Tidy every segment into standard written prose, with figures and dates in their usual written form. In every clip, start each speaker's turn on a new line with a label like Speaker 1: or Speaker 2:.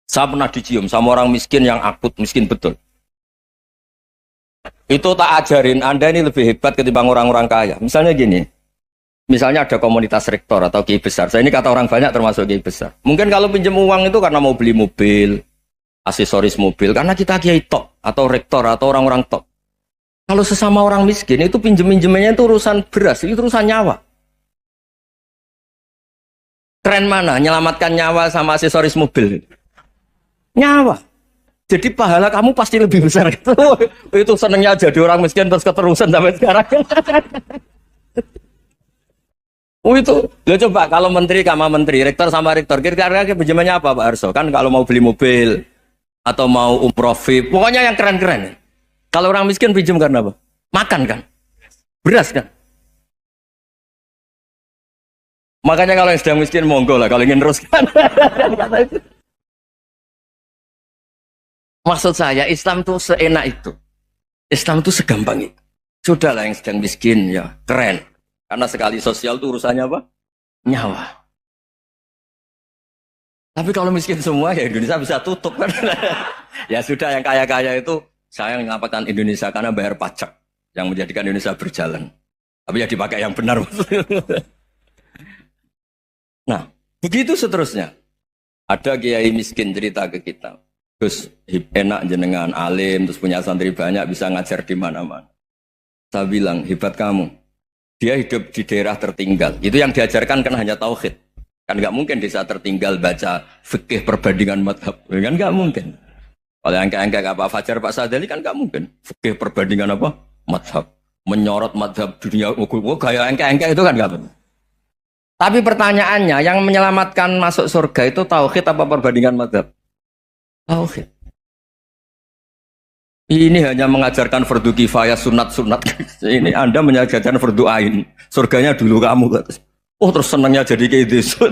Speaker 1: Saya pernah dicium sama orang miskin yang akut miskin betul. Itu tak ajarin Anda ini lebih hebat ketimbang orang-orang kaya. Misalnya gini, misalnya ada komunitas rektor atau kiai besar. Saya ini kata orang banyak termasuk kiai besar. Mungkin kalau pinjam uang itu karena mau beli mobil, aksesoris mobil, karena kita kiai top atau rektor atau orang-orang top. Kalau sesama orang miskin itu pinjem-pinjemannya itu urusan beras, itu urusan nyawa. Keren mana? Nyelamatkan nyawa sama aksesoris mobil. Nyawa. Jadi pahala kamu pasti lebih besar. Itu senengnya jadi orang miskin terus keterusan sampai sekarang. Itu. Lo coba kalau menteri sama menteri, rektor sama rektor, kira-kira pinjamannya apa Pak Arso? Kan kalau mau beli mobil atau mau umroh VIP, pokoknya yang keren-keren. Kalau orang miskin pinjam karena apa? Makan kan? Beras kan? Makanya kalau yang sedang miskin monggo lah kalau ingin teruskan. Maksud saya Islam itu seenak itu. Islam itu segampang itu. Sudahlah yang sedang miskin ya keren. Karena sekali sosial itu urusannya apa? Nyawa. Tapi kalau miskin semua ya Indonesia bisa tutup kan. Ya sudah yang kaya-kaya itu saya mengatakan Indonesia karena bayar pajak yang menjadikan Indonesia berjalan. Tapi ya dipakai yang benar. Nah, begitu seterusnya. Ada kiai miskin cerita ke kita. Terus enak jenengan alim, terus punya santri banyak, bisa ngajar di mana-mana. Saya bilang, hebat kamu. Dia hidup di daerah tertinggal. Itu yang diajarkan kan hanya tauhid. Kan nggak mungkin desa tertinggal baca fikih perbandingan madhab. Kan nggak mungkin. Kalau yang kayak Pak Fajar, Pak Sadali kan nggak mungkin. Fikih perbandingan apa? Madhab. Menyorot madhab dunia. Kayak engke itu kan nggak mungkin. Tapi pertanyaannya, yang menyelamatkan masuk surga itu tauhid apa perbandingan madhab? Tauhid. Ini hanya mengajarkan fardu kifayah sunat-sunat. Ini Anda mengajarkan fardu ain. Surganya dulu kamu. Oh terus senangnya jadi kayak gitu.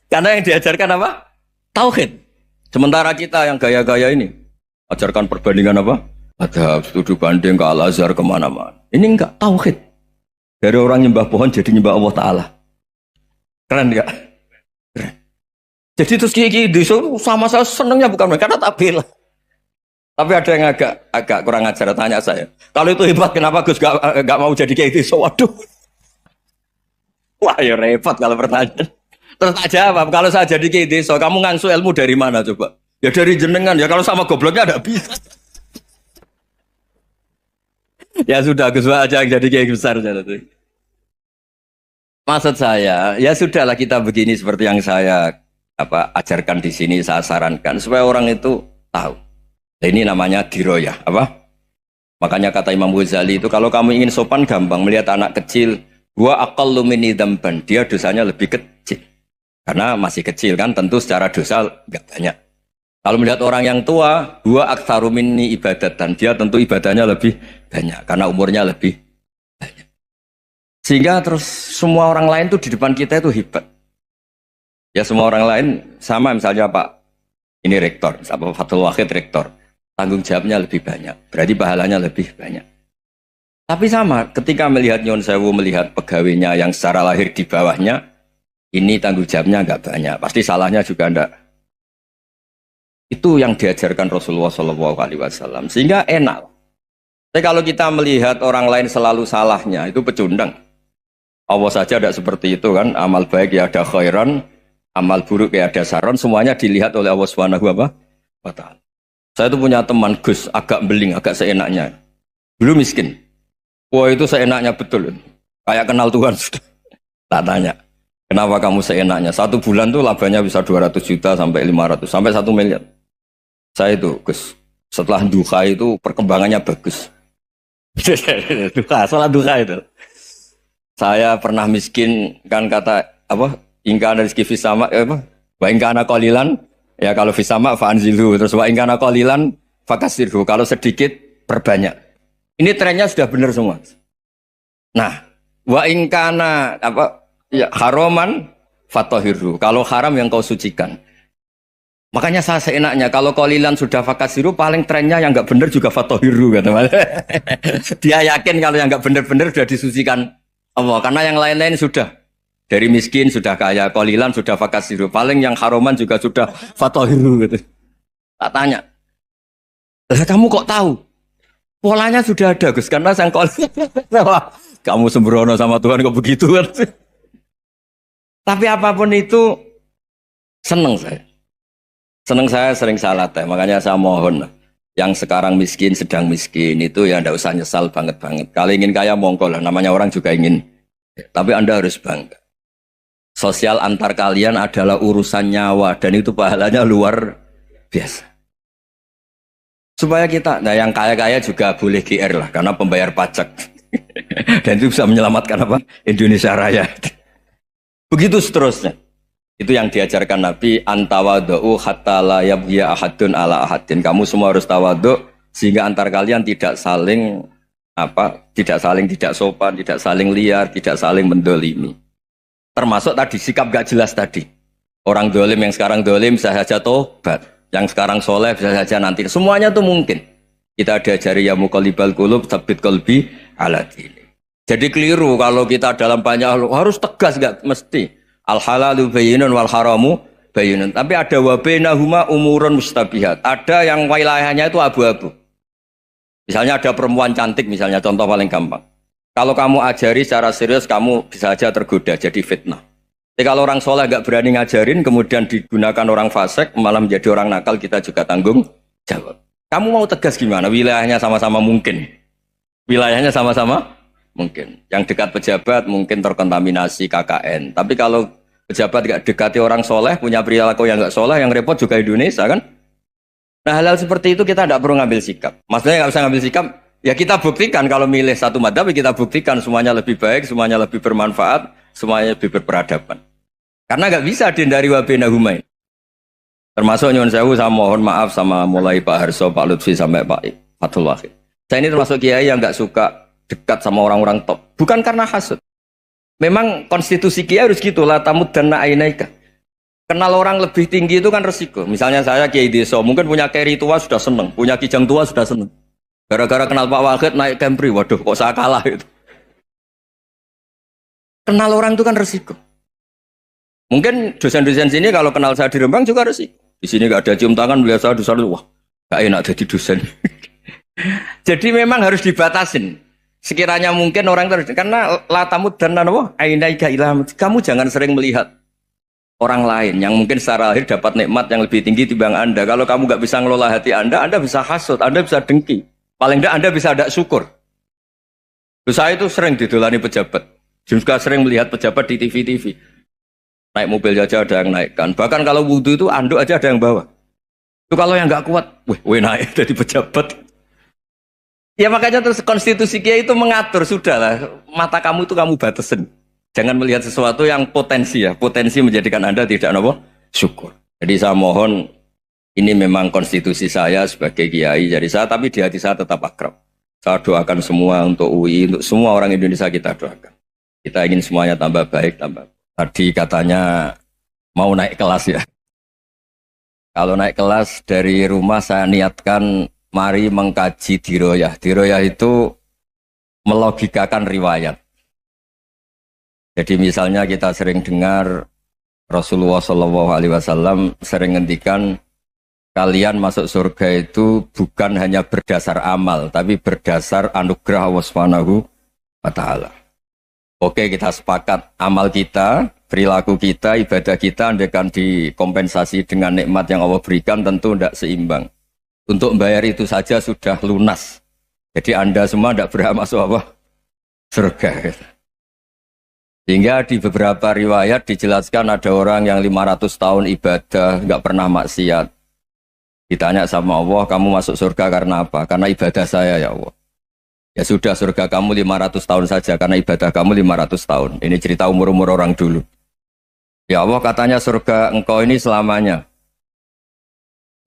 Speaker 1: Karena yang diajarkan apa? Tauhid. Sementara kita yang gaya-gaya ini ajarkan perbandingan apa? Ada studi banding ke Al-Azhar kemana-mana. Ini enggak tauhid. Dari orang nyembah pohon jadi nyembah Allah Ta'ala. Keren enggak? Keren. Jadi terus kiai itu sama saya senangnya bukan mereka, karena tak bela. Tapi ada yang agak kurang ajar tanya saya. Kalau itu hebat kenapa Gus gak mau jadi kiai itu? Waduh. Wah ya repot kalau pertanyaan. Terus tak jawab, kalau saya jadi kiai desa, kamu ngangsu ilmu dari mana coba? Ya dari jenengan, ya kalau sama gobloknya ada bisa. Ya sudah, Gus aja yang jadi kiai besar. Maksud saya, ya sudahlah kita begini seperti yang saya ajarkan di sini, saya sarankan supaya orang itu tahu. Nah, ini namanya diroyah, apa? Makanya kata Imam Ghazali itu kalau kamu ingin sopan gampang melihat anak kecil, gua aqallu minni dzamban, dia dosanya lebih kecil. Karena masih kecil kan, tentu secara dosa enggak banyak. Kalau melihat orang yang tua, gua aktsaru minni ibadatan, dia tentu ibadahnya lebih banyak karena umurnya lebih banyak. Sehingga terus semua orang lain tuh di depan kita itu hebat. Ya semua orang lain sama, misalnya Pak ini rektor, apa Fathul Wahid rektor, tanggung jawabnya lebih banyak, berarti pahalanya lebih banyak. Tapi sama, ketika melihat Nyon Sewu, melihat pegawainya yang secara lahir di bawahnya, ini tanggung jawabnya nggak banyak, pasti salahnya juga enggak. Itu yang diajarkan Rasulullah SAW, sehingga enak. Tapi kalau kita melihat orang lain selalu salahnya, itu pecundang. Allah saja tidak seperti itu kan, amal baik ya ada khairan, amal buruk ya ada saron, semuanya dilihat oleh Allah Subhanahu wa Ta'ala. Saya itu punya teman Gus, agak beling, agak seenaknya. Dulu miskin. Wah itu seenaknya betul. Kayak kenal Tuhan sudah. Tak tanya, kenapa kamu seenaknya? 1 bulan tuh labanya bisa 200 juta sampai 500, sampai 1 miliar. Saya itu Gus, setelah duha itu perkembangannya bagus. Duha, salah duha itu. Saya pernah miskin, kan kata apa? Ingkana rizki fisama, wa ingkana qalilan, ya kalau fisama fa'anzilhu, terus wa ingkana qalilan fakasirhu, kalau sedikit perbanyak. Ini trennya sudah benar semua. Nah, wa ingkana ya haraman fatahirhu, kalau haram yang kau sucikan. Makanya saya seenaknya, kalau qalilan sudah fakasiru, paling trennya yang enggak benar juga fatahirhu, kata Mas. Dia yakin kalau yang enggak benar-benar sudah disucikan Allah, karena yang lain-lain sudah Dari miskin sudah kaya, qalilan sudah fakasiru. Paling yang haroman juga sudah fatohiru gitu. Tak tanya, lah kamu kok tahu? Polanya sudah ada Gus, karena sang qalilan. Wah, kamu sembrono sama Tuhan kok begitu kan? Tapi apapun itu seneng saya. Seneng saya sering salah teh, makanya saya mohon yang sekarang miskin, sedang miskin itu ya ndak usah nyesal banget-banget. Kalau ingin kaya monggo lah, namanya orang juga ingin. Tapi Anda harus bangga. Sosial antar kalian adalah urusan nyawa dan itu pahalanya luar biasa. Supaya kita, nah yang kaya-kaya juga boleh GR lah karena pembayar pajak. Dan itu bisa menyelamatkan apa? Indonesia Raya. Begitu seterusnya. Itu yang diajarkan Nabi, antawadhu hatta la yabghiya ahadun ala ahadin. Kamu semua harus tawadhu sehingga antar kalian tidak saling tidak sopan, tidak saling liar, tidak saling mendolimi. Termasuk tadi sikap gak jelas tadi. Orang dolim yang sekarang dolim bisa saja tobat, yang sekarang soleh bisa saja nanti. Semuanya itu mungkin. Kita diajari ya muqallibal qulub tsabbit qalbi ala dini. Jadi keliru kalau kita dalam banyak harus tegas, gak mesti. Al halalu bayyinun wal haramu bayyinun. Tapi ada wa bainahuma umurun mustabihat. Ada yang wilayahnya itu abu-abu. Misalnya ada perempuan cantik, misalnya contoh paling gampang. Kalau kamu ajari secara serius, kamu bisa saja tergoda jadi fitnah. Tapi kalau orang soleh gak berani ngajarin, kemudian digunakan orang fasik, malah menjadi orang nakal, kita juga tanggung jawab. Kamu mau tegas gimana? Wilayahnya sama-sama mungkin. Wilayahnya sama-sama mungkin. Yang dekat pejabat mungkin terkontaminasi KKN. Tapi kalau pejabat gak dekati orang soleh, punya perilaku yang gak soleh, yang repot juga Indonesia kan? Nah hal-hal seperti itu kita tidak perlu ngambil sikap. Maksudnya nggak usah ngambil sikap, ya kita buktikan kalau milih satu madzhab, kita buktikan semuanya lebih baik, semuanya lebih bermanfaat, semuanya lebih berperadaban. Karena nggak bisa dihindari wa bainahuma. Termasuk nyuwun sewu, saya mohon maaf sama mulai Pak Harso, Pak Lutfi sampai Pak Fathul Wahid. Saya ini termasuk kiai yang nggak suka dekat sama orang-orang top. Bukan karena hasud. Memang konstitusi kiai harus gitu lah, tamud dan na'inaika. Kenal orang lebih tinggi itu kan resiko. Misalnya saya kiai desa, mungkin punya keri tua sudah seneng, punya kijang tua sudah seneng. Gara-gara kenal Pak Wahid naik Kempri, waduh kok saya kalah itu. Kenal orang itu kan resiko. Mungkin dosen-dosen sini kalau kenal saya di Rembang juga resiko. Di sini gak ada cium tangan, melihat saya dosen, wah gak enak jadi dosen. Jadi memang harus dibatasin. Sekiranya mungkin orang terus, karena latamud dan nanawa, ainaika ilham. Kamu jangan sering melihat orang lain yang mungkin secara lahir dapat nikmat yang lebih tinggi timbang Anda. Kalau kamu nggak bisa ngelola hati Anda bisa hasut, Anda bisa dengki. Paling tidak Anda bisa ada syukur. Saya itu sering didolani pejabat. Juga sering melihat pejabat di TV-TV. Naik mobil aja ada yang naikkan. Bahkan kalau wudhu itu anduk aja ada yang bawa. Itu kalau yang nggak kuat, weh naik jadi pejabat. Ya makanya terus konstitusi Kiai itu mengatur, sudahlah, mata kamu itu kamu batasin. Jangan melihat sesuatu yang potensi ya, potensi menjadikan Anda tidak apa? Syukur. Jadi saya mohon, ini memang konstitusi saya sebagai kiai, jadi saya, tapi di hati saya tetap akrab. Saya doakan semua untuk UI, untuk semua orang Indonesia kita doakan. Kita ingin semuanya tambah baik, tambah. Tadi katanya mau naik kelas ya. Kalau naik kelas dari rumah saya niatkan mari mengkaji diroyah. Diroyah itu melogikakan riwayat. Jadi misalnya kita sering dengar Rasulullah SAW sering ngendikan kalian masuk surga itu bukan hanya berdasar amal, tapi berdasar anugerah Allah Subhanahu wa Ta'ala. Oke, kita sepakat amal kita, perilaku kita, ibadah kita andaikan dikompensasi dengan nikmat yang Allah berikan tentu tidak seimbang. Untuk membayar itu saja sudah lunas. Jadi Anda semua tidak berhak masuk apa? Surga. Sehingga di beberapa riwayat dijelaskan ada orang yang 500 tahun ibadah, nggak pernah maksiat. Ditanya sama Allah, kamu masuk surga karena apa? Karena ibadah saya ya Allah. Ya sudah, surga kamu 500 tahun saja, karena ibadah kamu 500 tahun. Ini cerita umur-umur orang dulu. Ya Allah katanya surga engkau ini selamanya.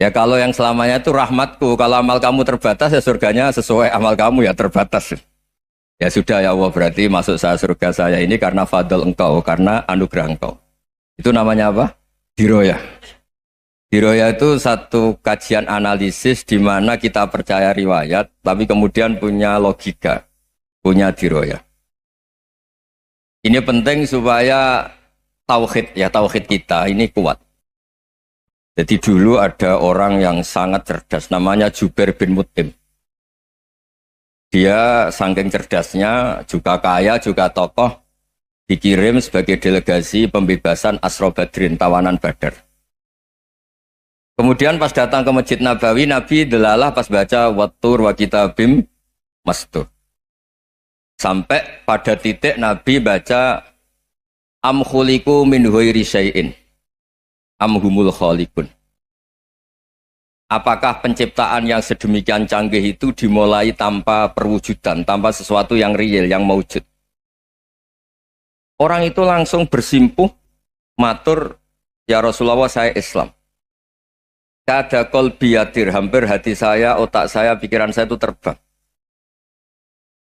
Speaker 1: Ya kalau yang selamanya itu rahmatku, kalau amal kamu terbatas ya surganya sesuai amal kamu ya terbatas. Ya sudah ya Allah, berarti masuk saya surga saya ini karena fadl engkau, karena anugerah engkau. Itu namanya apa? Diroyah. Diroyah itu satu kajian analisis di mana kita percaya riwayat, tapi kemudian punya logika, punya diroyah. Ini penting supaya tauhid kita ini kuat. Jadi dulu ada orang yang sangat cerdas, namanya Jubair bin Mut'im. Dia saking cerdasnya, juga kaya, juga tokoh, dikirim sebagai delegasi pembebasan Asra Badrin, tawanan Badar. Kemudian pas datang ke Masjid Nabawi, Nabi delalah pas baca Wattur wa kitabim mastur. Sampai pada titik Nabi baca Am khuliqu min ghairi syai'in am humul khaliqun. Apakah penciptaan yang sedemikian canggih itu dimulai tanpa perwujudan, tanpa sesuatu yang real, yang maujud? Orang itu langsung bersimpuh, matur, ya Rasulullah saya Islam. Kada qalbi yatir, hampir hati saya, otak saya, pikiran saya itu terbang.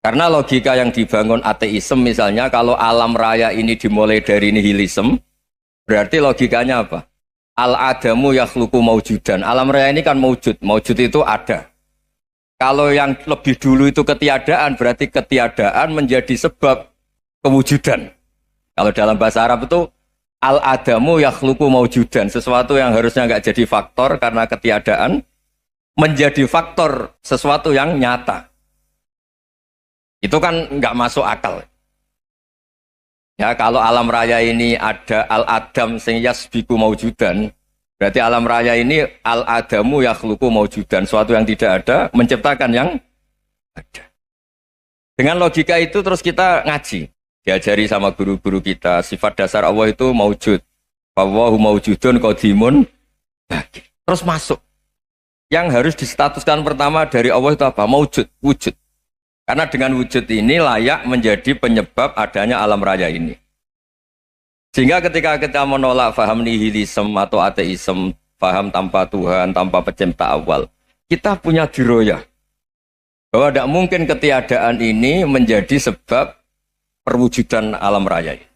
Speaker 1: Karena logika yang dibangun ateisme misalnya, kalau alam raya ini dimulai dari nihilisme, berarti logikanya apa? Al-adamu yakhluqu maujudan. Alam raya ini kan maujud. Maujud itu ada. Kalau yang lebih dulu itu ketiadaan, berarti ketiadaan menjadi sebab kewujudan. Kalau dalam bahasa Arab itu al-adamu yakhluqu maujudan. Sesuatu yang harusnya nggak jadi faktor karena ketiadaan, menjadi faktor sesuatu yang nyata. Itu kan nggak masuk akal. Ya, kalau alam raya ini ada al-adam sing yasbiku maujudan, berarti alam raya ini al-adamu yakhluqu maujudan, suatu yang tidak ada menciptakan yang ada. Dengan logika itu terus kita ngaji, diajari sama guru-guru kita, sifat dasar Allah itu maujud. Wallahu maujudun qadimun baqi. Terus masuk. Yang harus distatuskan pertama dari Allah itu apa? Maujud, wujud. Karena dengan wujud ini layak menjadi penyebab adanya alam raya ini. Sehingga ketika kita menolak faham nihilisme atau ateisme, faham tanpa Tuhan, tanpa pencipta awal, kita punya diroyah. Bahwa tidak mungkin ketiadaan ini menjadi sebab perwujudan alam raya ini.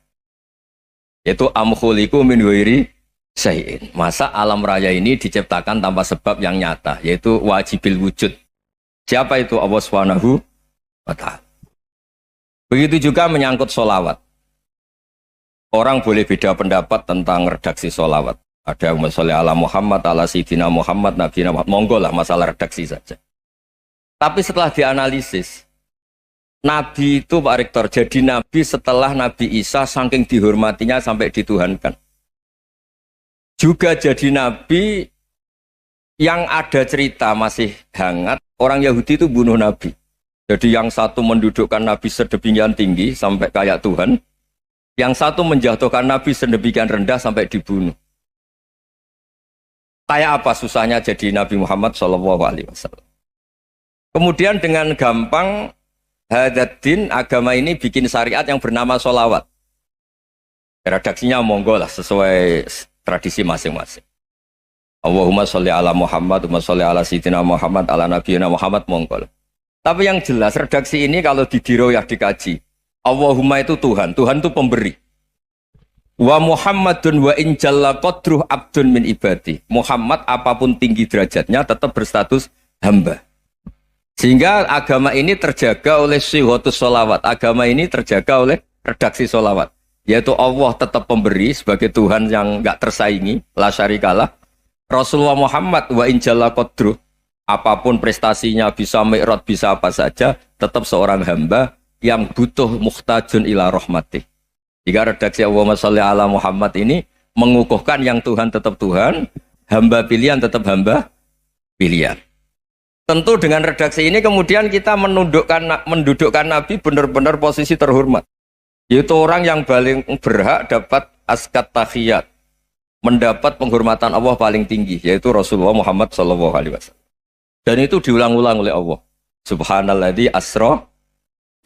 Speaker 1: Yaitu am khuliqu min ghairi syai'in. Masa alam raya ini diciptakan tanpa sebab yang nyata, yaitu wajibil wujud. Siapa itu? Allah Subhanahu wa ta'ala. Begitu juga menyangkut sholawat. Orang boleh beda pendapat tentang redaksi sholawat. Ada yang sholli ala Muhammad, ala Sayyidina Muhammad, Nabi Muhammad. Monggo lah masalah redaksi saja. Tapi setelah dianalisis, Nabi itu Pak Rektor jadi Nabi setelah Nabi Isa saking dihormatinya sampai dituhankan. Juga jadi Nabi yang ada cerita masih hangat, orang Yahudi itu bunuh Nabi. Jadi yang satu mendudukkan Nabi sedemikian tinggi sampai kayak Tuhan, yang satu menjatuhkan Nabi sedemikian rendah sampai dibunuh. Kayak apa susahnya jadi Nabi Muhammad SAW. Kemudian dengan gampang Hadaddin agama ini bikin syariat yang bernama sholawat. Redaksinya monggo lah sesuai tradisi masing-masing. Allahumma sholli ala Muhammad, Allahumma sholli ala Sayyidina Muhammad, ala Nabiyina Muhammad, monggo lah. Tapi yang jelas redaksi ini kalau didiroyah dikaji, Allahumma itu Tuhan, Tuhan itu pemberi. Wa Muhammadun wa in jalla qadruh abdun min ibadi. Muhammad apapun tinggi derajatnya tetap berstatus hamba. Sehingga agama ini terjaga oleh syihotus sholawat. Agama ini terjaga oleh redaksi sholawat. Yaitu Allah tetap pemberi sebagai Tuhan yang enggak tersaingi, la syarikalah. Rasulullah Muhammad wa in jalla qadruh. Apapun prestasinya, bisa mi'raj, bisa apa saja, tetap seorang hamba yang butuh muhtajun ila rahmatih. Jika redaksi Allahumma sholli ala Muhammad ini mengukuhkan yang Tuhan tetap Tuhan, hamba pilihan tetap hamba pilihan. Tentu dengan redaksi ini kemudian kita mendudukkan Nabi benar-benar posisi terhormat. Yaitu orang yang paling berhak dapat askat tahiyat, mendapat penghormatan Allah paling tinggi, yaitu Rasulullah Muhammad SAW. Dan itu diulang-ulang oleh Allah. Subhanalladzi asra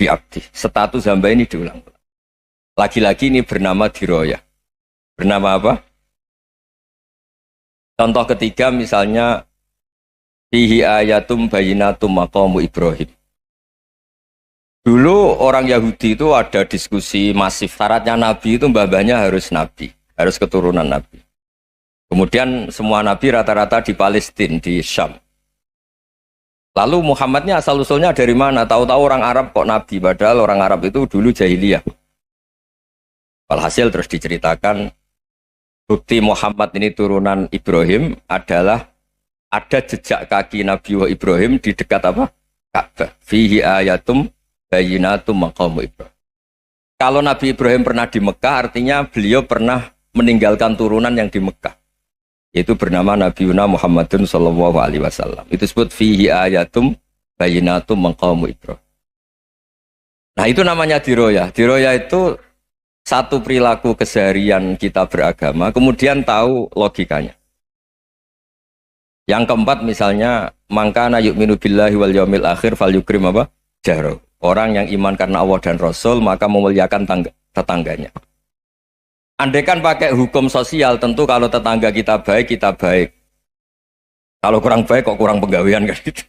Speaker 1: bi'abdi. Status hamba ini diulang-ulang. Lagi-lagi ini bernama diroyah. Bernama apa? Contoh ketiga misalnya fihi ayatum bayinatum maqamu Ibrahim. Dulu orang Yahudi itu ada diskusi masif. Syaratnya Nabi itu mbah-mbahnya harus Nabi. Harus keturunan Nabi. Kemudian semua Nabi rata-rata di Palestina, di Syam. Lalu Muhammadnya asal-usulnya dari mana? Tahu-tahu orang Arab kok Nabi, padahal orang Arab itu dulu jahiliyah. Walhasil terus diceritakan bukti Muhammad ini turunan Ibrahim adalah ada jejak kaki Nabi Ibrahim di dekat apa? Ka'bah. Fihi ayatum bayyinatum maqamu Ibrahim. Kalau Nabi Ibrahim pernah di Mekah, artinya beliau pernah meninggalkan turunan yang di Mekah. Yaitu bernama Nabi Muhammadun sallallahu alaihi wasallam. Itu disebut fihi ayatum bayyinatum maqamu Ibrahim. Nah, itu namanya diroyah. Diroyah itu satu perilaku keseharian kita beragama, kemudian tahu logikanya. Yang keempat misalnya, mangkana yu'minu billahi wal yaumil akhir falyukrim apa? Jaro. Orang yang iman karena Allah dan Rasul, maka memuliakan tetangganya. Andaikan pakai hukum sosial, tentu kalau tetangga kita baik, kita baik. Kalau kurang baik, kok kurang penggawean kan gitu.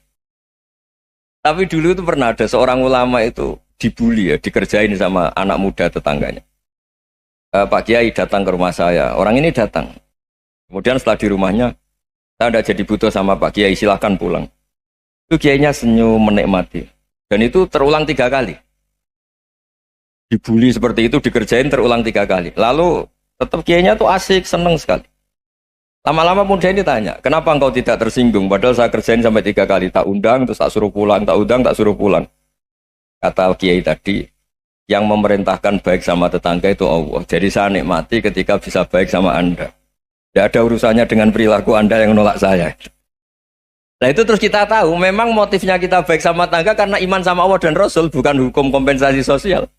Speaker 1: Tapi dulu itu pernah ada seorang ulama itu dibully ya, dikerjain sama anak muda tetangganya. Pak Kiai datang ke rumah saya, orang ini datang. Kemudian setelah di rumahnya, saya tidak jadi butuh sama Pak Kiai, silahkan pulang. Itu Kiainya senyum menikmati. Dan itu terulang 3 kali. Dibully seperti itu, dikerjain terulang 3 kali. Lalu tetap Kiainya tuh asik, seneng sekali. Lama-lama muda ini tanya, kenapa engkau tidak tersinggung? Padahal saya kerjain sampai 3 kali, tak undang, terus tak suruh pulang, tak undang, tak suruh pulang. Kata Kiai tadi, yang memerintahkan baik sama tetangga itu Allah. Jadi saya nikmati ketika bisa baik sama Anda. Tidak ada urusannya dengan perilaku Anda yang nolak saya. Nah itu terus kita tahu, memang motifnya kita baik sama tetangga karena iman sama Allah dan Rasul, bukan hukum kompensasi sosial.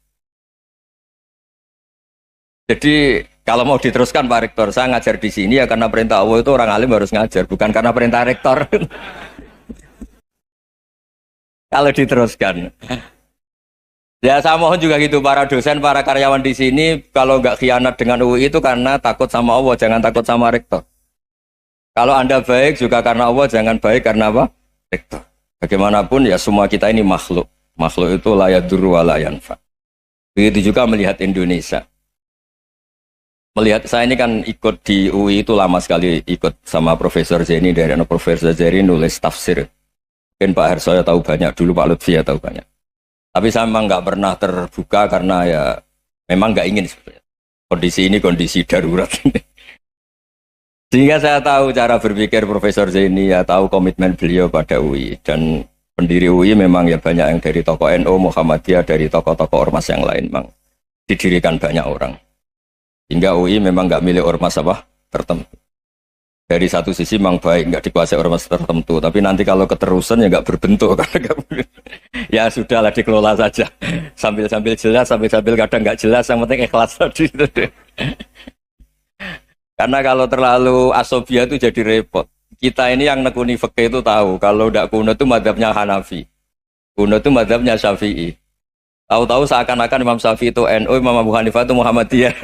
Speaker 1: Jadi kalau mau diteruskan Pak Rektor, saya ngajar di sini ya karena perintah Allah itu orang alim harus ngajar, bukan karena perintah Rektor. Kalau diteruskan. Ya saya mohon juga gitu para dosen, para karyawan di sini kalau nggak khianat dengan UI itu karena takut sama Allah, jangan takut sama Rektor. Kalau Anda baik juga karena Allah, jangan baik karena apa? Rektor. Bagaimanapun ya semua kita ini makhluk. Makhluk itu la yadurru wa la yanfa. Begitu juga melihat Indonesia. Melihat saya ini kan ikut di UI itu lama sekali, ikut sama Profesor Zeni, dari Profesor Zeni nulis tafsir. Mungkin Pak Hersoyo tahu banyak, dulu Pak Lutfi ya tahu banyak. Tapi saya memang nggak pernah terbuka karena ya memang nggak ingin sebenarnya. Kondisi ini kondisi darurat. Sehingga saya tahu cara berpikir Profesor Zeni, ya tahu komitmen beliau pada UI. Dan pendiri UI memang ya banyak yang dari tokoh NU, Muhammadiyah, dari tokoh-tokoh ormas yang lain memang didirikan banyak orang. Hingga UI memang nggak milih ormas apa tertentu. Dari satu sisi memang baik, nggak dikuasai ormas tertentu. Tapi nanti kalau keterusan ya nggak berbentuk. Ya sudahlah dikelola saja. Sambil-sambil jelas, sambil-sambil kadang nggak jelas. Yang penting ikhlas tadi. Karena kalau terlalu asobia itu jadi repot. Kita ini yang nekuni fikih itu tahu. Kalau nggak kuno itu madhabnya Hanafi. Kuno itu madhabnya Syafi'i. Tahu-tahu seakan-akan Imam Syafi'i itu NU, Imam Abu Hanifah itu Muhammadiyah.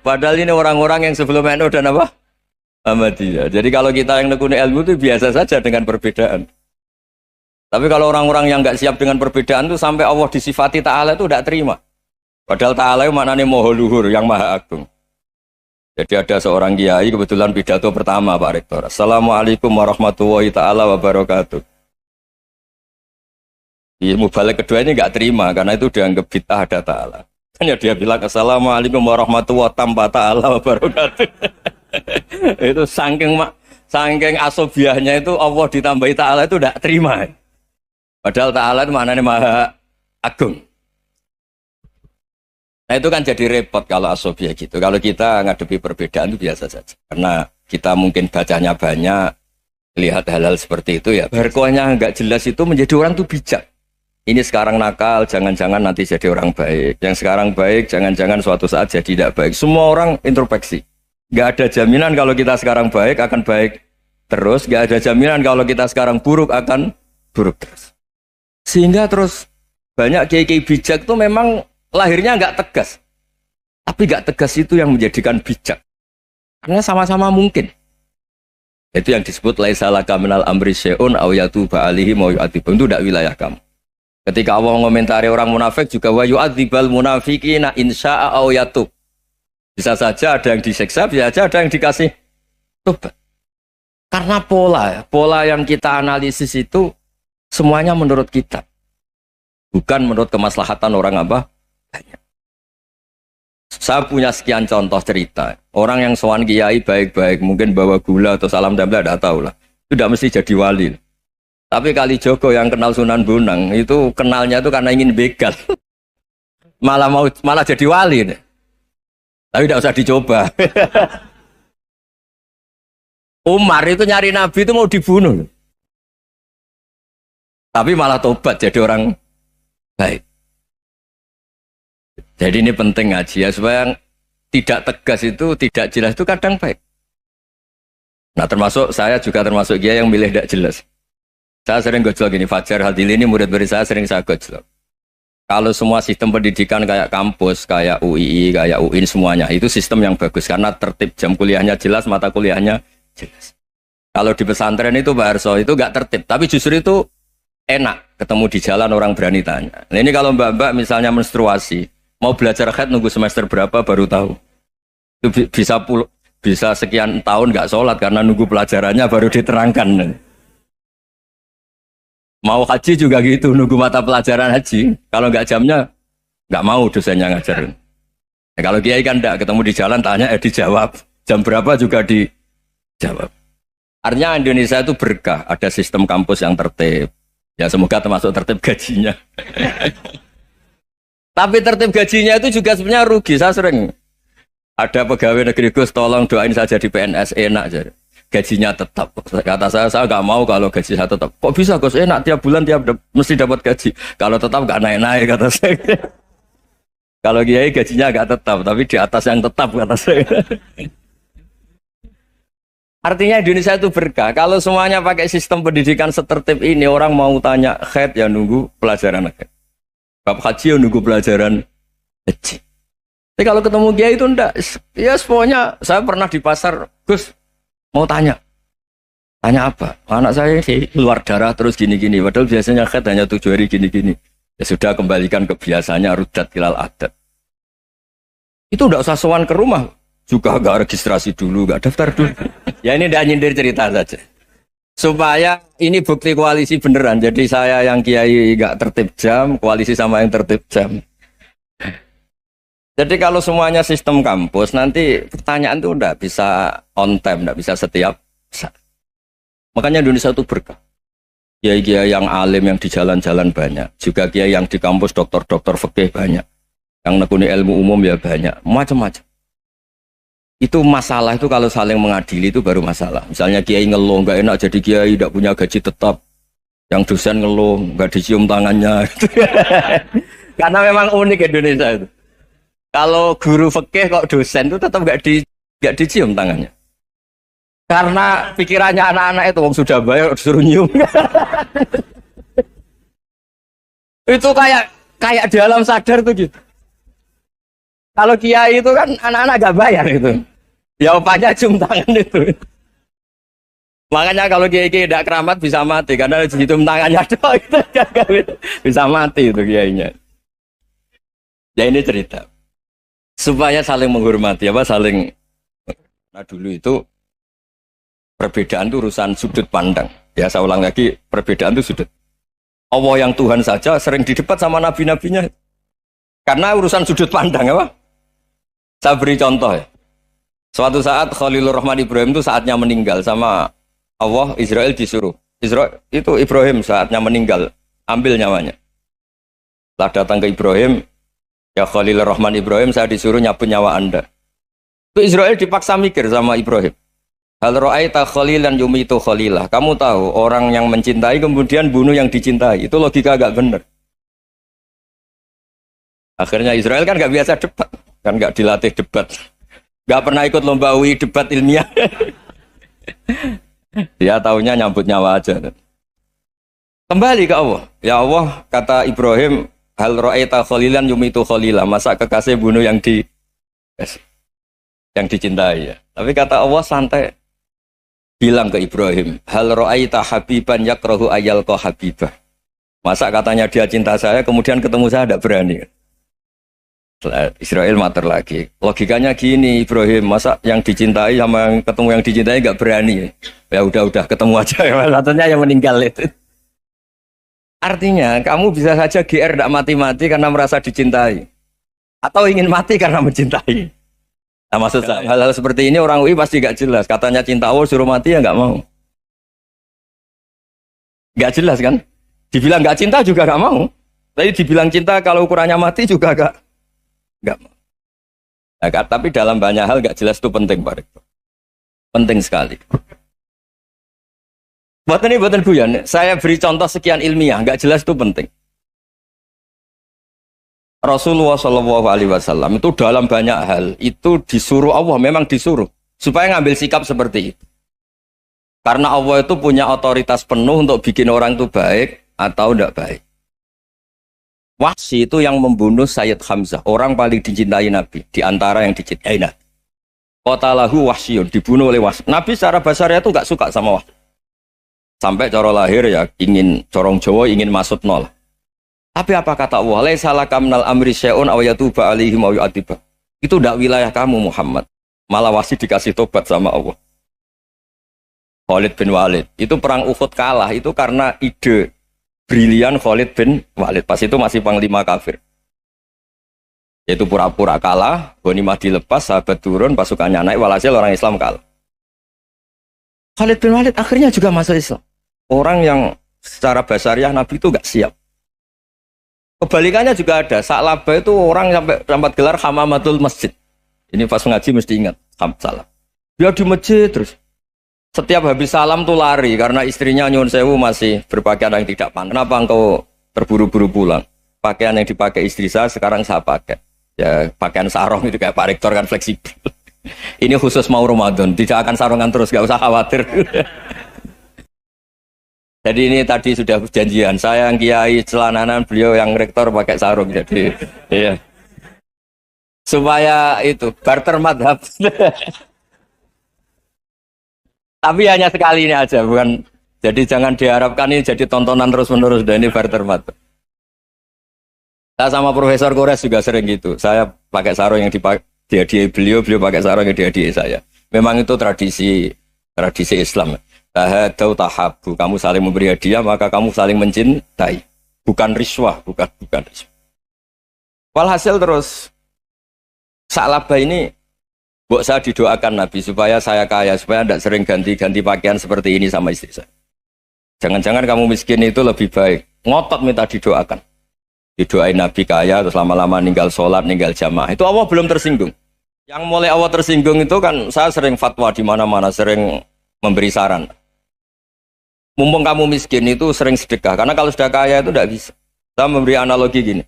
Speaker 1: Padahal ini orang-orang yang sebelum NU dan apa? Muhammadiyah. Jadi kalau kita yang nekuni ilmu itu biasa saja dengan perbedaan. Tapi kalau orang-orang yang nggak siap dengan perbedaan itu sampai Allah disifati Ta'ala itu tidak terima. Padahal Ta'ala itu maknanya Maha Luhur, yang Maha Agung. Jadi ada seorang kiai kebetulan pidato pertama Pak Rektor. Assalamualaikum warahmatullahi ta'ala wabarakatuh. Ilmu balik kedua ini nggak terima karena itu dianggap bid'ah ada Ta'ala. Ya dia bilang assalamualaikum warahmatullahi ta'ala wabarakatuh. Itu saking asobiahnya itu Allah ditambahi Ta'ala itu tidak terima. Padahal Ta'ala itu maknanya Maha Agung. Nah itu kan jadi repot kalau asobiah gitu. Kalau kita ngadepi perbedaan itu biasa saja. Karena kita mungkin bacanya banyak, lihat hal-hal seperti itu ya. Berkuahnya nggak jelas itu menjadi orang tuh bijak. Ini sekarang nakal, jangan-jangan nanti jadi orang baik. Yang sekarang baik, jangan-jangan suatu saat jadi tidak baik. Semua orang introspeksi. Nggak ada jaminan kalau kita sekarang baik akan baik terus. Nggak ada jaminan kalau kita sekarang buruk akan buruk terus. Sehingga terus banyak kiai-kiai bijak itu memang lahirnya nggak tegas. Tapi nggak tegas itu yang menjadikan bijak. Karena sama-sama mungkin. Itu yang disebut laisa laka minal amri syai'un aw yatuba alihi mau yu'adzibun. Itu tidak wilayah kamu. Ketika Allah mengomentari orang munafik juga wa yu'adzibal munafiqina insya'a aw yatub. Bisa saja ada yang disiksa, bisa saja ada yang dikasih tobat. Karena pola yang kita analisis itu semuanya menurut kita. Bukan menurut kemaslahatan orang apa? Banyak. Saya punya sekian contoh cerita. Orang yang sowan kiai baik-baik, mungkin bawa gula atau salam tempel, tidak tahu lah. Itu tidak mesti jadi wali. Tapi kali Joko yang kenal Sunan Bonang, itu kenalnya itu karena ingin begal. malah jadi wali. Nih. Tapi tidak usah dicoba. Umar itu nyari Nabi itu mau dibunuh. Tapi malah tobat jadi orang baik. Jadi ini penting ngaji ya, supaya tidak tegas itu, tidak jelas itu kadang baik. Nah termasuk saya juga termasuk dia yang milih tidak jelas. Saya sering gojlok gini, Fajar Hadili ini murid-murid saya sering saya gojlok. Kalau semua sistem pendidikan kayak kampus, kayak UII, kayak UIN semuanya, itu sistem yang bagus karena tertib, jam kuliahnya jelas, mata kuliahnya jelas. Kalau di pesantren itu Pak Harso itu nggak tertib, tapi justru itu enak ketemu di jalan orang berani tanya. Nah ini kalau mbak-mbak misalnya menstruasi, mau belajar haid nunggu semester berapa baru tahu. Itu bisa sekian tahun nggak sholat karena nunggu pelajarannya baru diterangkan. Mau haji juga gitu, nunggu mata pelajaran haji. Kalau nggak jamnya, nggak mau dosennya ngajarin. Ya, kalau kiai kan enggak, ketemu di jalan tanya, dijawab. Jam berapa juga dijawab. Artinya Indonesia itu berkah, ada sistem kampus yang tertib. Ya semoga termasuk tertib gajinya. Tapi tertib gajinya itu juga sebenarnya rugi. Saya sering ada pegawai negeri Gus, tolong doain saja di PNS enak jadi. Gajinya tetap. Kata saya nggak mau kalau gaji saya tetap. Kok bisa Gus enak tiap bulan mesti dapat gaji. Kalau tetap nggak naik-naik kata saya. Kalau kiai gajinya nggak tetap, tapi di atas yang tetap kata saya. Artinya Indonesia itu berkah. Kalau semuanya pakai sistem pendidikan setertib ini, orang mau tanya haid ya nunggu pelajaran haid. Bab haji ya nunggu pelajaran haji. Tapi kalau ketemu kiai itu enggak. Ya pokoknya saya pernah di pasar, Gus mau tanya apa? Anak saya keluar darah terus gini-gini. Padahal biasanya haid hanya 7 hari gini-gini. Ya sudah kembalikan ke biasanya rudat kilal adat. Itu enggak usah sowan ke rumah. Juga enggak registrasi dulu, enggak daftar dulu. Ya ini enggak nyindir cerita saja. Supaya ini bukti koalisi beneran. Jadi saya yang kiai enggak tertib jam, koalisi sama yang tertib jam. Jadi kalau semuanya sistem kampus, nanti pertanyaan itu enggak bisa on time, enggak bisa setiap saat. Makanya Indonesia itu berkah. Kiai-kiai yang alim yang di jalan-jalan banyak. Juga kiai yang di kampus dokter-dokter fikih banyak. Yang nekuni ilmu umum ya banyak. Macam-macam. Itu masalah itu kalau saling mengadili itu baru masalah. Misalnya kiai ngeluh, enggak enak jadi kiai, enggak punya gaji tetap. Yang dosen ngeluh, enggak dicium tangannya. Karena memang unik Indonesia itu. Kalau guru fikih kok dosen itu tetap nggak dicium tangannya. Karena pikirannya anak-anak itu wong sudah bayar disuruh nyium. Itu kayak di alam sadar tuh gitu. Kalau kiai itu kan anak-anak nggak bayar itu. Ya opanya cium tangan itu. Makanya kalau kiai tidak keramat bisa mati karena dicium tangannya doang itu bisa mati itu kiainya. Ya ini cerita. Supaya saling menghormati, saling. Nah dulu itu perbedaan itu urusan sudut pandang. Ya saya ulang lagi, perbedaan itu sudut. Allah yang Tuhan saja sering didebat sama nabi-nabinya. Karena urusan sudut pandang, apa? Saya beri contoh ya. Suatu saat Khalilur Rahman Ibrahim itu saatnya meninggal sama Allah, Israel disuruh. Israel itu Ibrahim saatnya meninggal, ambil nyawanya. Setelah datang ke Ibrahim, ya Khalilur Rahman Ibrahim, saya disuruh nyabut nyawa Anda. Itu Israel dipaksa mikir sama Ibrahim. Hal ra'aita khalilan yumitu khalilah. Kamu tahu orang yang mencintai kemudian bunuh yang dicintai. Itu logika agak benar. Akhirnya Israel kan gak biasa debat. Kan gak dilatih debat. Gak pernah ikut lomba UI debat ilmiah. Dia taunya nyambut nyawa aja. Kembali ke Allah. Ya Allah, kata Ibrahim, hal ra'aita khalilan yumitu khalilah. Masa kekasih bunuh yang dicintai ya. Tapi kata Allah santai. Bilang ke Ibrahim, hal ra'aita habiban yakrahu ayyalqa habibah. Masa katanya dia cinta saya, kemudian ketemu saya tidak berani. Israel mater lagi. Logikanya gini, Ibrahim, masa yang dicintai sama yang ketemu yang dicintai nggak berani? Ya udah ketemu aja. Satunya yang meninggal itu. Artinya kamu bisa saja GR tidak mati-mati karena merasa dicintai. atau ingin mati karena mencintai. Nah, maksud saya hal-hal seperti ini orang UI pasti gak jelas. Katanya cinta Allah suruh mati ya nggak mau. Gak jelas kan? Dibilang gak cinta juga gak mau. Tapi dibilang cinta kalau ukurannya mati juga gak mau. Nah, tapi dalam banyak hal gak jelas itu penting, Pak Rektor. Penting sekali. Buatan guyon. Saya beri contoh sekian ilmiah, gak jelas itu penting. Rasulullah Shallallahu Alaihi Wasallam itu dalam banyak hal itu disuruh Allah, memang disuruh supaya ngambil sikap seperti itu. Karena Allah itu punya otoritas penuh untuk bikin orang itu baik atau tidak baik. Wahsy itu yang membunuh Sayyid Hamzah, orang paling dicintai Nabi, di antara yang dicintai Nabi. Qatalahu Wahsyun, dibunuh oleh Wahsy. Nabi secara basarnya itu nggak suka sama Wahsy. Sampai cara lahir ya ingin corong Jawa ingin masuk nol. Tapi apa kata Allah? Laisa laka minal amri syai'un aw yatuba alaihim aw yu'adziba. Itu tidak wilayah kamu Muhammad. Malah Wahsy dikasih tobat sama Allah. Khalid bin Walid. Itu perang Uhud kalah itu karena ide brilian Khalid bin Walid. Pas itu masih panglima kafir. Yaitu pura-pura kalah, ghanimah dilepas, sahabat turun, pasukannya naik, walhasil orang Islam kalah. Khalid bin Walid akhirnya juga masuk Islam. Orang yang secara basariah Nabi itu gak siap. Kebalikannya juga ada. Sa'labah itu orang sampai tempat gelar Hamamatul Masjid. Ini pas ngaji mesti ingat. Salam. Dia di masjid terus. Setiap habis salam tuh lari. Karena istrinya Nyun Sewu masih berpakaian yang tidak pantas. Kenapa engkau terburu-buru pulang? Pakaian yang dipakai istri saya sekarang saya pakai. Ya pakaian sarung itu kayak Pak Rektor kan fleksibel. Ini khusus mau Ramadan. Tidak akan sarungan terus. Gak usah khawatir. Jadi ini tadi sudah janjian. Saya yang kiai celananan, beliau yang rektor pakai sarung. Jadi, iya. Supaya itu barter madhab. Tapi hanya sekali ini aja, bukan. Jadi jangan diharapkan ini jadi tontonan terus-menerus. Dan ini barter madhab. Saya sama Profesor Kores juga sering gitu. Saya pakai sarung yang dihadiahi beliau, beliau pakai sarung yang dihadiahi saya. Memang itu tradisi Islam. Tahadau tahabu, kamu saling memberi hadiah maka kamu saling mencintai, bukan riswah, bukan riswah. Walhasil terus Sa'labah ini buat saya didoakan Nabi supaya saya kaya, supaya tidak sering ganti-ganti pakaian seperti ini sama istri saya. Jangan-jangan kamu miskin itu lebih baik. Ngotot minta didoakan. Didoain Nabi kaya terus lama-lama ninggal sholat, ninggal jamaah. Itu Allah belum tersinggung. Yang mulai Allah tersinggung itu kan saya sering fatwa di mana-mana, sering memberi saran. Mumpung kamu miskin itu sering sedekah. Karena kalau sudah kaya itu tidak bisa. Saya memberi analogi gini.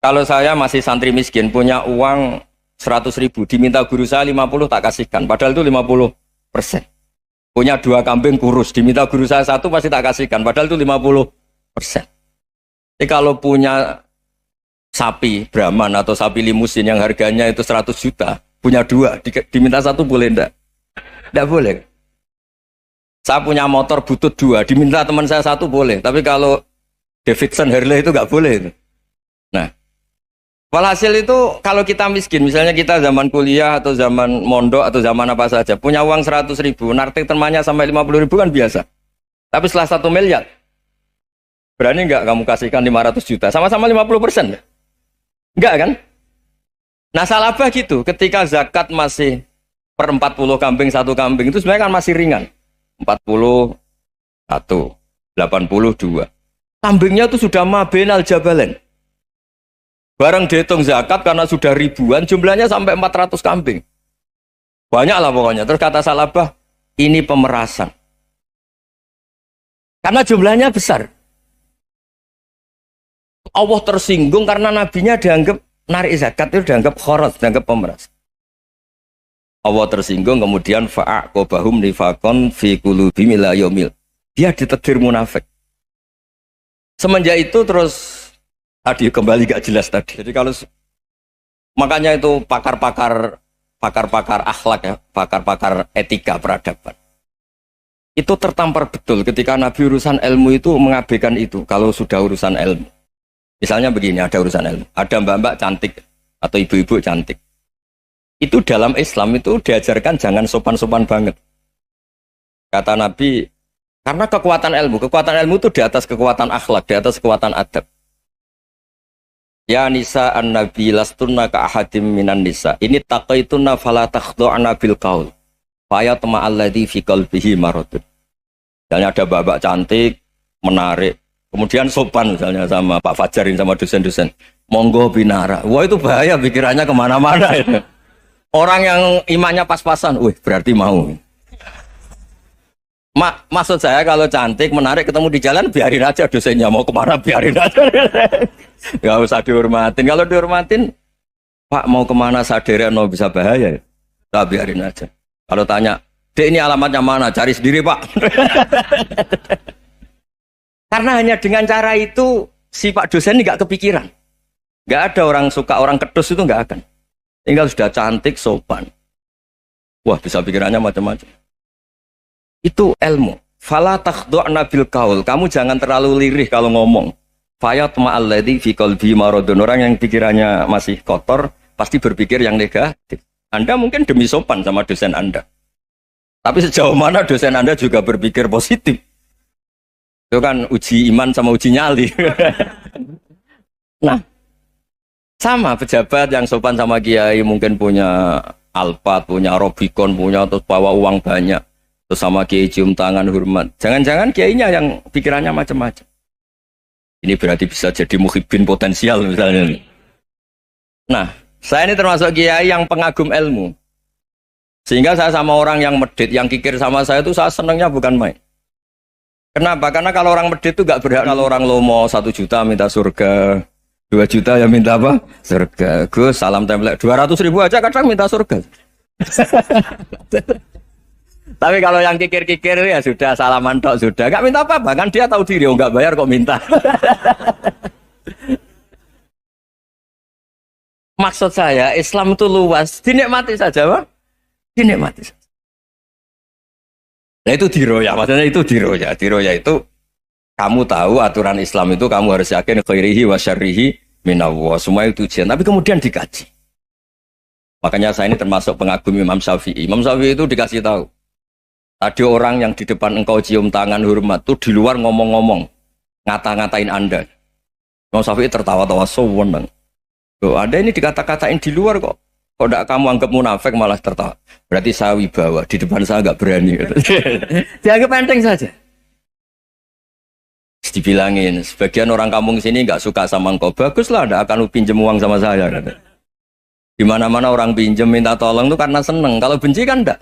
Speaker 1: Kalau saya masih santri miskin, punya uang 100.000, diminta guru saya 50 tak kasihkan. Padahal itu 50%. Punya 2 kambing kurus, diminta guru saya 1 pasti tak kasihkan. Padahal itu 50%. Jadi kalau punya sapi Brahman atau sapi limusin yang harganya itu 100 juta, punya 2, diminta 1 boleh enggak? Tidak boleh. Saya punya motor butut 2, diminta teman saya 1 boleh. Tapi kalau Davidson Harley itu nggak boleh. Nah, walhasil itu kalau kita miskin, misalnya kita zaman kuliah atau zaman mondok atau zaman apa saja, punya uang 100.000, nartik temannya sampai 50.000 kan biasa. Tapi setelah 1 miliar, berani nggak kamu kasihkan 500 juta? Sama-sama 50%. Enggak kan? Nah, Sa'labah gitu, ketika zakat masih per 40 kambing 1 kambing itu sebenarnya kan masih ringan. 41, 82. Kambingnya itu sudah mabenal jabalen. Barang dihitung zakat karena sudah ribuan, jumlahnya sampai 400 kambing. Banyak lah pokoknya. Terus kata Sa'labah, ini pemerasan. Karena jumlahnya besar. Allah tersinggung karena nabinya dianggap narik zakat itu dianggap khoros, dianggap pemeras. Allah tersinggung kemudian fa'aqobahum nifakon fi qulubihim ila yaumil. Dia ditegur munafik. Semenjak itu terus tadi kembali gak jelas tadi. Jadi kalau makanya itu pakar-pakar akhlak ya, pakar-pakar etika peradaban. Itu tertampar betul ketika Nabi urusan ilmu itu mengabaikan itu kalau sudah urusan ilmu. Misalnya begini, ada urusan ilmu, ada mbak-mbak cantik atau ibu-ibu cantik. Itu dalam Islam itu diajarkan jangan sopan-sopan banget. Kata Nabi, karena kekuatan ilmu itu di atas kekuatan akhlak, di atas kekuatan adab. Ya nisa an-nabi lastunna ka ahadim minan nisa. Ini taqaitunna fala takhdu'na bil qaul. Fa yatma alladzi fi qalbihi maradun. Misalnya ada babak cantik, menarik, kemudian sopan misalnya sama Pak Fajarin sama dosen-dosen. Monggo binara. Wah itu bahaya pikirannya kemana-mana itu. Orang yang imannya pas-pasan, wih berarti mau. Maksud saya kalau cantik, menarik, ketemu di jalan, biarin aja dosennya mau kemana, biarin aja. Gak usah dihormatin. Kalau dihormatin, Pak mau kemana sadereno bisa bahaya. Nah, biarin aja. Kalau tanya, Dek ini alamatnya mana? Cari sendiri Pak. Karena hanya dengan cara itu, si Pak dosen ini gak kepikiran. Gak ada orang suka orang kedus itu gak akan. Tinggal sudah cantik, sopan. Wah bisa pikirannya macam-macam. Itu ilmu. Fala takhdu'na bil qaul. Kamu jangan terlalu lirih kalau ngomong. Fayatma alladzi fi qalbi maradun. Orang yang pikirannya masih kotor pasti berpikir yang negatif. Anda mungkin demi sopan sama dosen Anda. Tapi sejauh mana dosen Anda juga berpikir positif. Itu kan uji iman sama uji nyali. Nah, sama pejabat yang sopan sama kiai mungkin punya Alphard, punya Robicon, punya terus bawa uang banyak. Terus sama kiai cium tangan hormat. Jangan-jangan kiainya yang pikirannya macam-macam. Ini berarti bisa jadi muhibbin potensial misalnya. Nah, saya ini termasuk kiai yang pengagum ilmu. Sehingga saya sama orang yang medit, yang kikir sama saya itu saya senangnya bukan main. Kenapa? Karena kalau orang medit itu gak berhak. Kalau orang lomo 1 juta minta surga, 2 juta ya minta apa? Surga. Gus, salam template 200.000 aja kadang minta surga. Tapi kalau yang kikir-kikir ya sudah salaman tok sudah. Gak minta apa-apa kan dia tahu diri, oh gak bayar kok minta. Maksud saya Islam itu luas, dinikmati saja Pak. Dinikmati saja. Nah itu diroya, maksudnya itu diroya. Diroya itu kamu tahu aturan Islam itu kamu harus yakin khairihi wa syarrihi minallah. Semua itu ujian, tapi kemudian dikaji. Makanya saya ini termasuk pengagum Imam Syafi'i. Imam Syafi'i itu dikasih tahu. Tadi orang yang di depan engkau cium tangan hormat tuh di luar ngomong-ngomong, ngata-ngatain Anda. Imam Syafi'i tertawa-tawa sewenang. Loh, Anda ini dikata-katain di luar kok. Kok tidak kamu anggap munafik malah tertawa. Berarti saya wibawa, di depan saya nggak berani. Dianggap enteng saja. Dibilangin, sebagian orang kampung sini nggak suka sama engkau. Baguslah, tidak akan pinjam uang sama saya. Di mana-mana orang pinjam minta tolong itu karena seneng. Kalau benci kan enggak.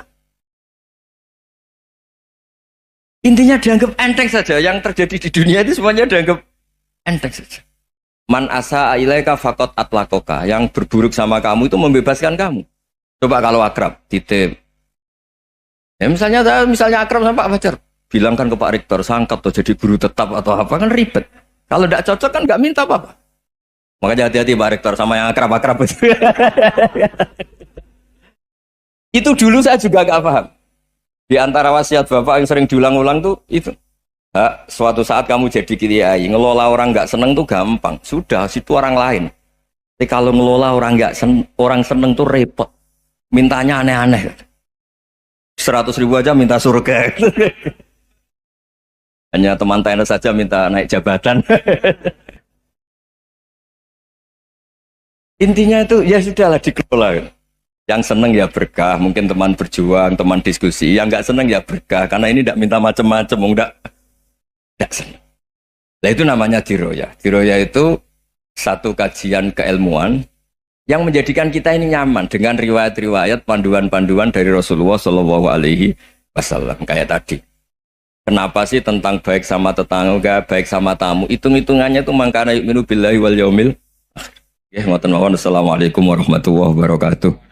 Speaker 1: Intinya dianggap enteng saja. Yang terjadi di dunia itu semuanya dianggap enteng saja. Man asa ilaika faqat atlakoka. Yang berburuk sama kamu itu membebaskan kamu. Coba kalau akrab, titip. Ya misalnya akrab sama Pak Fajar. Bilangkan ke Pak Rektor, sangkat tuh jadi guru tetap atau apa kan ribet. Kalau tidak cocok kan nggak minta apa-apa. Makanya hati-hati Pak Rektor sama yang akrab-akrab itu. Itu dulu saya juga nggak paham. Di antara wasiat Bapak yang sering diulang-ulang tuh itu. Suatu saat kamu jadi kiai, ngelola orang nggak seneng tuh gampang. Sudah, situ orang lain. Tapi kalau ngelola orang orang seneng tuh repot. Mintanya aneh-aneh. 100.000 aja minta surga. Hanya teman tenis saja minta naik jabatan. Intinya itu ya sudahlah dikelola. Yang seneng ya berkah, mungkin teman berjuang, teman diskusi. Yang nggak seneng ya berkah, karena ini tidak minta macam-macam, tidak seneng. Nah itu namanya diroya. Diroya itu satu kajian keilmuan yang menjadikan kita ini nyaman dengan riwayat-riwayat, panduan-panduan dari Rasulullah Shallallahu Alaihi Wasallam kayak tadi. Kenapa sih tentang baik sama tetangga, baik sama tamu? Hitung-hitungannya itu mangkana yu'minu billahi wal yaumil akhir. Ya, ngoten mawon. Assalamualaikum warahmatullahi wabarakatuh.